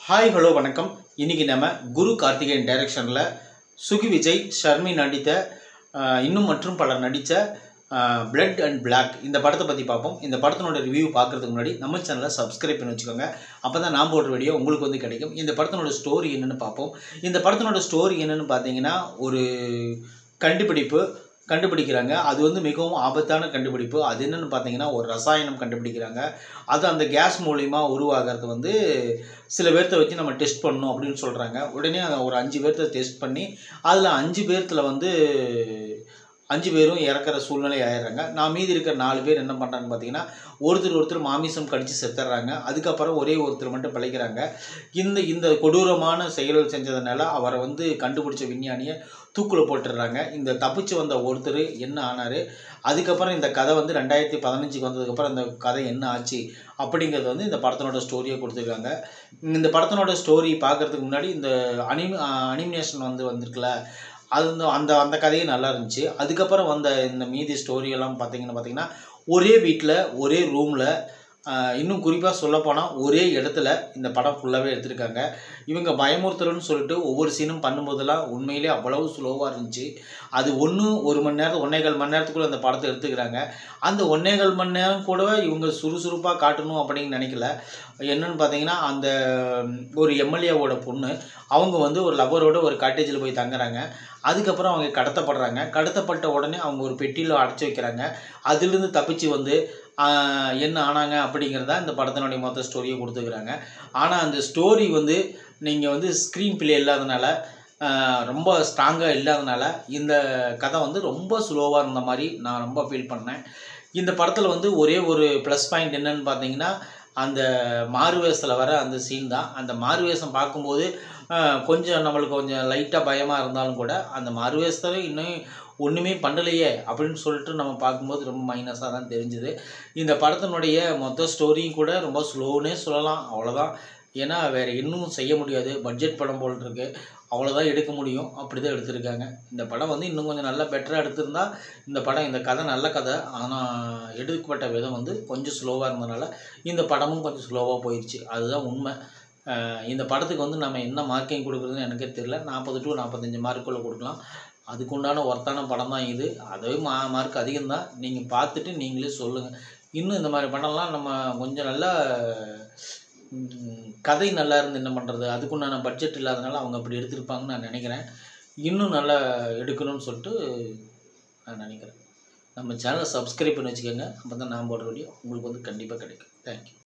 Hi hello வணக்கம். இன்றைக்கி நம்ம குரு கார்த்திகேயன் டைரக்ஷனில் சுகி விஜய் ஷர்மி நடித்த இன்னும் மற்றும் பலர் நடித்த பிளட் அண்ட் பிளாக் இந்த படத்தை பற்றி பார்ப்போம். இந்த படத்தினோட ரிவ்யூ பார்க்குறதுக்கு முன்னாடி நம்ம சேனலை சப்ஸ்கிரைப் பண்ணி வச்சுக்கோங்க. அப்போ தான் நான் போடுற வீடியோ உங்களுக்கு வந்து கிடைக்கும். இந்த படத்தினோட ஸ்டோரி என்னென்னு பார்ப்போம். இந்த படத்தினோட ஸ்டோரி என்னென்னு பார்த்தீங்கன்னா, ஒரு கண்டுபிடிக்கிறாங்க. அது வந்து மிகவும் ஆபத்தான கண்டுபிடிப்பு. அது என்னென்னு பார்த்தீங்கன்னா, ஒரு ரசாயனம் கண்டுபிடிக்கிறாங்க. அது அந்த கேஸ் மூலிமா உருவாகிறது வந்து சில பேர்த்த வச்சு நம்ம டெஸ்ட் பண்ணணும் அப்படின்னு சொல்கிறாங்க. உடனே ஒரு 5 பேர்த்த டெஸ்ட் பண்ணி அதில் 5 பேர்த்தில் வந்து 5 பேரும் இறக்குற சூழ்நிலை ஆயிடுறாங்க. நான் மீதி இருக்கிற 4 பேர் என்ன பண்ணுறாங்கன்னு பார்த்தீங்கன்னா, ஒருத்தர் மாமிசம் கடித்து செத்துடுறாங்க. அதுக்கப்புறம் ஒரே ஒருத்தர் மட்டும் பிழைக்கிறாங்க. இந்த கொடூரமான செயல்கள் செஞ்சதுனால அவரை வந்து கண்டுபிடிச்ச விஞ்ஞானியை தூக்கில் போட்டுடுறாங்க. இந்த தப்பிச்சு வந்த ஒருத்தர் என்ன ஆனார், அதுக்கப்புறம் இந்த கதை வந்து 2015 வந்ததுக்கப்புறம் இந்த கதை என்ன ஆச்சு அப்படிங்கிறது வந்து இந்த படத்தினோட ஸ்டோரியை கொடுத்துருக்காங்க. இந்த படத்தினோட ஸ்டோரி பார்க்குறதுக்கு முன்னாடி இந்த அனிமேஷன் வந்திருக்குல்ல, அது வந்து அந்த கதையும் நல்லா இருந்துச்சு. அதுக்கப்புறம் வந்த இந்த மீதி ஸ்டோரியெல்லாம் பார்த்தீங்கன்னா ஒரே வீட்டில் ஒரே ரூமில், இன்னும் குறிப்பாக சொல்லப்போனால் ஒரே இடத்துல இந்த படம் ஃபுல்லாகவே எடுத்திருக்காங்க. இவங்க பயமுறுத்தலுன்னு சொல்லிட்டு ஒவ்வொரு சீனும் பண்ணும்போதெல்லாம் உண்மையிலே அவ்வளவு ஸ்லோவாக இருந்துச்சு. அது 1 மணி நேரம் 1.25 மணி நேரத்துக்குள்ளே அந்த படத்தை எடுத்துக்கிறாங்க. அந்த 1.25 மணி நேரம் கூட இவங்க சுறுசுறுப்பாக காட்டணும் அப்படின்னு நினைக்கல. என்னென்னு பார்த்தீங்கன்னா, அந்த ஒரு எம்எல்ஏவோட பொண்ணு அவங்க வந்து ஒரு லவரோட ஒரு காட்டேஜில் போய் தங்குறாங்க. அதுக்கப்புறம் அவங்க கடத்தப்படுறாங்க. கடத்தப்பட்ட உடனே அவங்க ஒரு பெட்டியில் அடைச்சி வைக்கிறாங்க. அதிலிருந்து தப்பிச்சு வந்து என்ன ஆனாங்க அப்படிங்கிறத இந்த படத்தினுடைய மொத்த ஸ்டோரியை கொடுத்துக்கிறாங்க. ஆனால் அந்த ஸ்டோரி வந்து நீங்கள் வந்து ஸ்க்ரீன் பிளே இல்லாதனால, ரொம்ப ஸ்ட்ராங்காக இல்லாதனால இந்த கதை வந்து ரொம்ப ஸ்லோவாக இருந்த மாதிரி நான் ரொம்ப ஃபீல் பண்ணேன். இந்த படத்தில் வந்து ஒரே ஒரு ப்ளஸ் பாயிண்ட் என்னன்னு பார்த்தீங்கன்னா, அந்த மாறுவேஷத்தில் வர அந்த சீன் தான். அந்த மாறுவேஷம் பார்க்கும்போது கொஞ்சம் நம்மளுக்கு கொஞ்சம் லைட்டாக பயமாக இருந்தாலும் கூட, அந்த மாறுவேஷத்தில் இன்னும் ஒன்றுமே பண்ணலையே அப்படின்னு சொல்லிட்டு நம்ம பார்க்கும்போது ரொம்ப மைனஸாக தான் தெரிஞ்சுது. இந்த படத்தினுடைய மொத்த ஸ்டோரியும் கூட ரொம்ப ஸ்லோன்னே சொல்லலாம். அவ்வளோதான். ஏன்னா வேறு இன்னும் செய்ய முடியாது. பட்ஜெட் படம் போல் இருக்கு. அவ்வளோதான் எடுக்க முடியும். அப்படி தான் எடுத்திருக்காங்க. இந்த படம் வந்து இன்னும் கொஞ்சம் நல்லா பெட்டராக எடுத்திருந்தா இந்த கதை நல்ல கதை. ஆனால் எடுக்கப்பட்ட விதம் வந்து கொஞ்சம் ஸ்லோவாக இருந்ததுனால இந்த படமும் கொஞ்சம் ஸ்லோவாக போயிடுச்சு. அதுதான் உண்மை. இந்த படத்துக்கு வந்து நம்ம என்ன மார்க்கிங் கொடுக்குறதுன்னு எனக்கே தெரியல. 40 to 45 மார்க்குள்ளே கொடுக்கலாம். அதுக்குண்டான ஒர்த்தான படம் தான் இது. அதுவே மார்க் அதிகம்தான். நீங்கள் பார்த்துட்டு நீங்களே சொல்லுங்கள். இன்னும் இந்த மாதிரி படம்லாம் நம்ம கொஞ்சம் நல்லா கதை நல்லா இருந்து என்ன பண்ணுறது, அதுக்குண்டான பட்ஜெட் இல்லாதனால அவங்க அப்படி எடுத்திருப்பாங்கன்னு நான் நினைக்கிறேன். இன்னும் நல்லா எடுக்கணும்னு சொல்லிட்டு நான் நினைக்கிறேன். நம்ம சேனலை சப்ஸ்கிரைப் பண்ணி வச்சுக்கோங்க. அப்போ தான் நான் போடுற வீடியோ உங்களுக்கு வந்து கண்டிப்பாக கிடைக்கும். தேங்க்யூ.